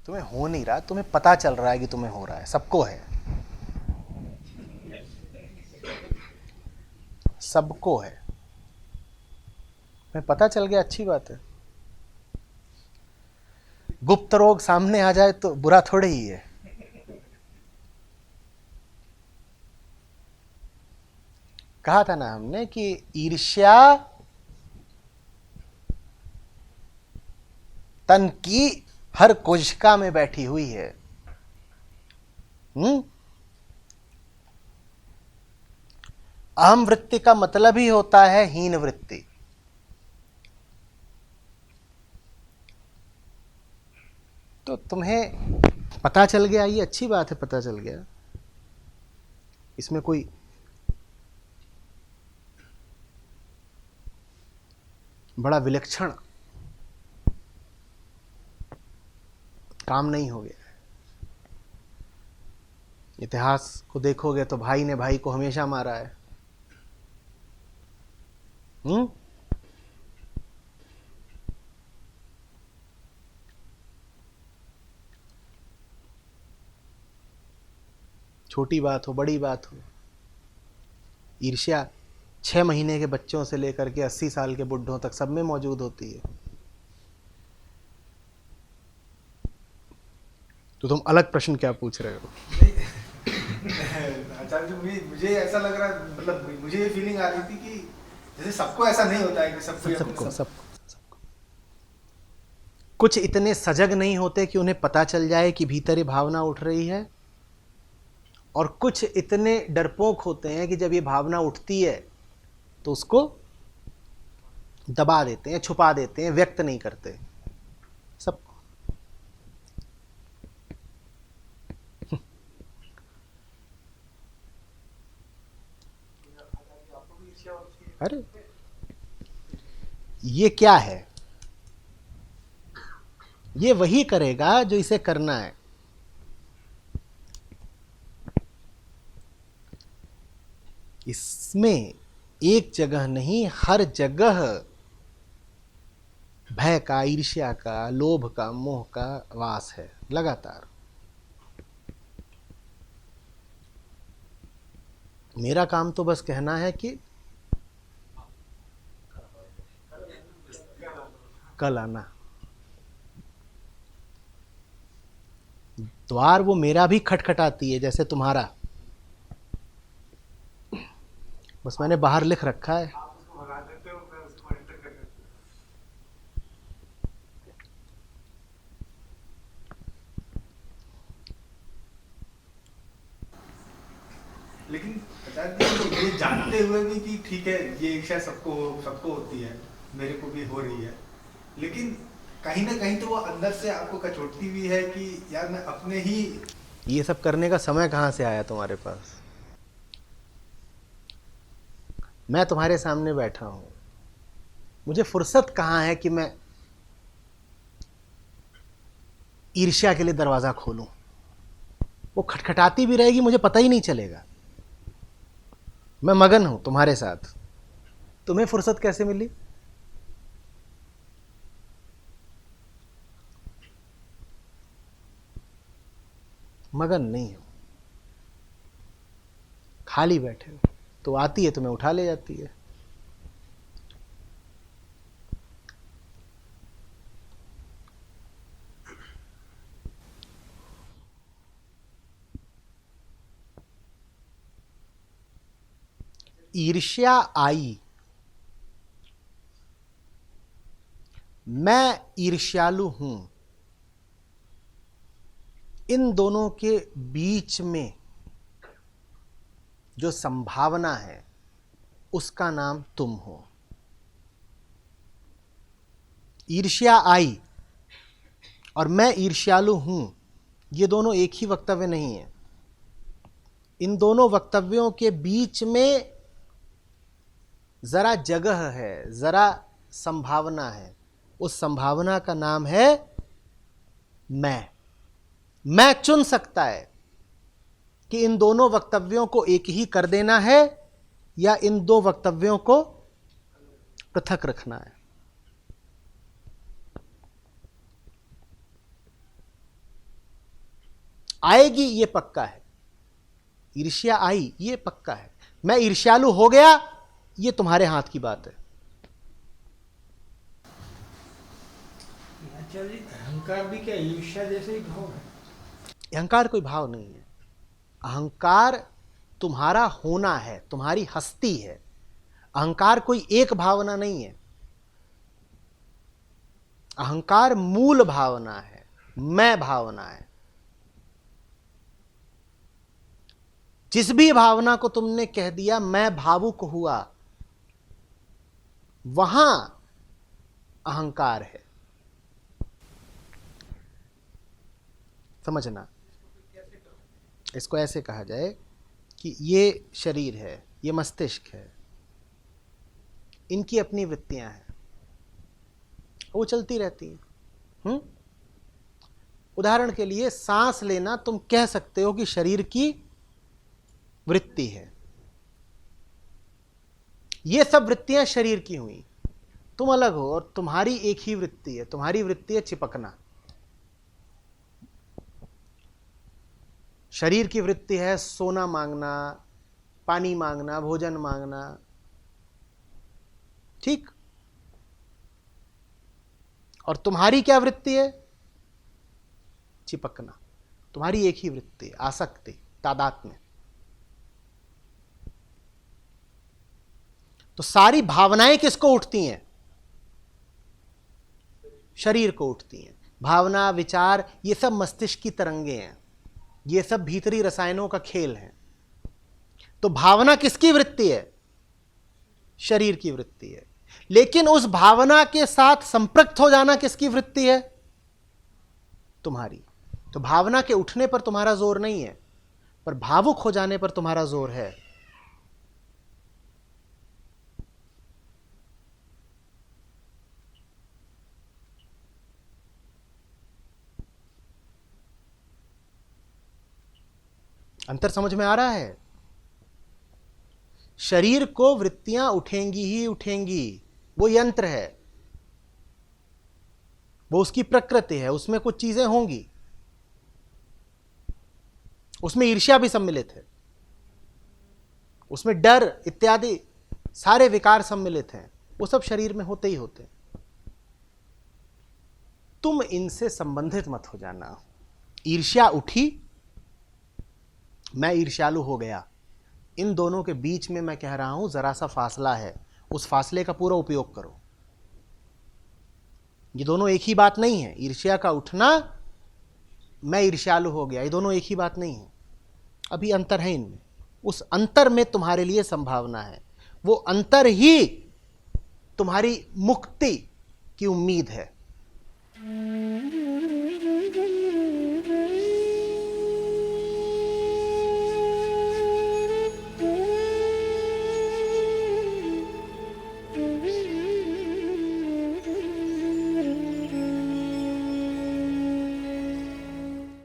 तुम्हें हो नहीं रहा, तुम्हें पता चल रहा है कि तुम्हें हो रहा है। सबको है, सबको है। तुम्हें पता चल गया, अच्छी बात है। गुप्त रोग सामने आ जाए तो बुरा थोड़े ही है। कहा था ना हमने कि ईर्ष्या तन की हर कोशिका में बैठी हुई है। अहम वृत्ति का मतलब ही होता है हीन वृत्ति। तो तुम्हें पता चल गया, ये अच्छी बात है, पता चल गया। इसमें कोई बड़ा विलक्षण काम नहीं हो गया। इतिहास को देखोगे तो भाई ने भाई को हमेशा मारा है। छोटी बात हो, बड़ी बात हो, ईर्ष्या 6 महीने के बच्चों से लेकर के 80 साल के बुढ़ों तक सब में मौजूद होती है। तो तुम अलग प्रश्न क्या पूछ रहे हो? आचार्य जी, मुझे ऐसा लग रहा है, मतलब मुझे ये फीलिंग आ रही थी कि जैसे सबको ऐसा नहीं होता है कि सबको कुछ इतने सजग नहीं होते कि उन्हें पता चल जाए कि भीतर ये भावना उठ रही है, और कुछ इतने डरपोक होते हैं कि जब ये भावना उठती है तो उसको दबा देते हैं, छुपा देते हैं, व्यक्त नहीं करते। सब अरे ये क्या है? ये वही करेगा जो इसे करना है। इसमें एक जगह नहीं, हर जगह भय का, ईर्ष्या का, लोभ का, मोह का वास है लगातार। मेरा काम तो बस कहना है कि कल आना। द्वार वो मेरा भी खटखटाती है जैसे तुम्हारा, बस मैंने बाहर लिख रखा है। आप उसको भगा देते हो, मैं उसको एंटर कर देता हूँ। लेकिन आचार्य जी, ये जानते हुए भी कि ठीक है, ये इच्छा सबको होती है, मेरे को भी हो रही है, लेकिन कहीं ना कहीं तो वो अंदर से आपको कचोटती भी है कि यार मैं अपने ही। ये सब करने का समय कहाँ से आया तुम्हारे पास? मैं तुम्हारे सामने बैठा हूं, मुझे फुर्सत कहाँ है कि मैं ईर्ष्या के लिए दरवाजा खोलूं? वो खटखटाती भी रहेगी, मुझे पता ही नहीं चलेगा। मैं मगन हूं तुम्हारे साथ, तुम्हें फुर्सत कैसे मिली? मगन नहीं हो, खाली बैठे हो, तो आती है तुम्हें उठा ले जाती है। ईर्ष्या आई, मैं ईर्ष्यालु हूं, इन दोनों के बीच में जो संभावना है उसका नाम तुम हो। ईर्ष्या आई और मैं ईर्ष्यालु हूं, ये दोनों एक ही वक्तव्य नहीं है। इन दोनों वक्तव्यों के बीच में जरा जगह है, जरा संभावना है। उस संभावना का नाम है मैं चुन सकता है कि इन दोनों वक्तव्यों को एक ही कर देना है या इन दो वक्तव्यों को पृथक रखना है। आएगी ये पक्का है, ईर्ष्या आई ये पक्का है। मैं ईर्ष्यालु हो गया ये तुम्हारे हाथ की बात है। आचार्य जी, अहंकार भी क्या ईर्ष्या जैसे ही भाव है? अहंकार कोई भाव नहीं है। अहंकार तुम्हारा होना है, तुम्हारी हस्ती है। अहंकार कोई एक भावना नहीं है। अहंकार मूल भावना है, मैं भावना है। जिस भी भावना को तुमने कह दिया मैं भावुक हुआ, वहां अहंकार है। समझना, इसको ऐसे कहा जाए कि ये शरीर है, ये मस्तिष्क है, इनकी अपनी वृत्तियां हैं, वो चलती रहती हैं। उदाहरण के लिए सांस लेना तुम कह सकते हो कि शरीर की वृत्ति है। ये सब वृत्तियां शरीर की हुई, तुम अलग हो और तुम्हारी एक ही वृत्ति है। तुम्हारी वृत्ति है चिपकना। शरीर की वृत्ति है सोना मांगना, पानी मांगना, भोजन मांगना, ठीक। और तुम्हारी क्या वृत्ति है? चिपकना। तुम्हारी एक ही वृत्ति है, आसक्ति, तादात्म्य। तो सारी भावनाएं किसको उठती हैं? शरीर को उठती हैं। भावना, विचार, ये सब मस्तिष्क की तरंगे हैं, ये सब भीतरी रसायनों का खेल है। तो भावना किसकी वृत्ति है? शरीर की वृत्ति है। लेकिन उस भावना के साथ संपृक्त हो जाना किसकी वृत्ति है? तुम्हारी। तो भावना के उठने पर तुम्हारा जोर नहीं है, पर भावुक हो जाने पर तुम्हारा जोर है। अंतर समझ में आ रहा है? शरीर को वृत्तियां उठेंगी ही उठेंगी, वो यंत्र है, वो उसकी प्रकृति है, उसमें कुछ चीजें होंगी, उसमें ईर्ष्या भी सम्मिलित है, उसमें डर इत्यादि सारे विकार सम्मिलित हैं, वो सब शरीर में होते ही होते हैं। तुम इनसे संबंधित मत हो जाना। ईर्ष्या उठी, मैं ईर्ष्यालु हो गया, इन दोनों के बीच में मैं कह रहा हूं जरा सा फासला है, उस फासले का पूरा उपयोग करो। ये दोनों एक ही बात नहीं है। ईर्ष्या का उठना, मैं ईर्ष्यालु हो गया, ये दोनों एक ही बात नहीं है। अभी अंतर है इनमें। उस अंतर में तुम्हारे लिए संभावना है। वो अंतर ही तुम्हारी मुक्ति की उम्मीद है।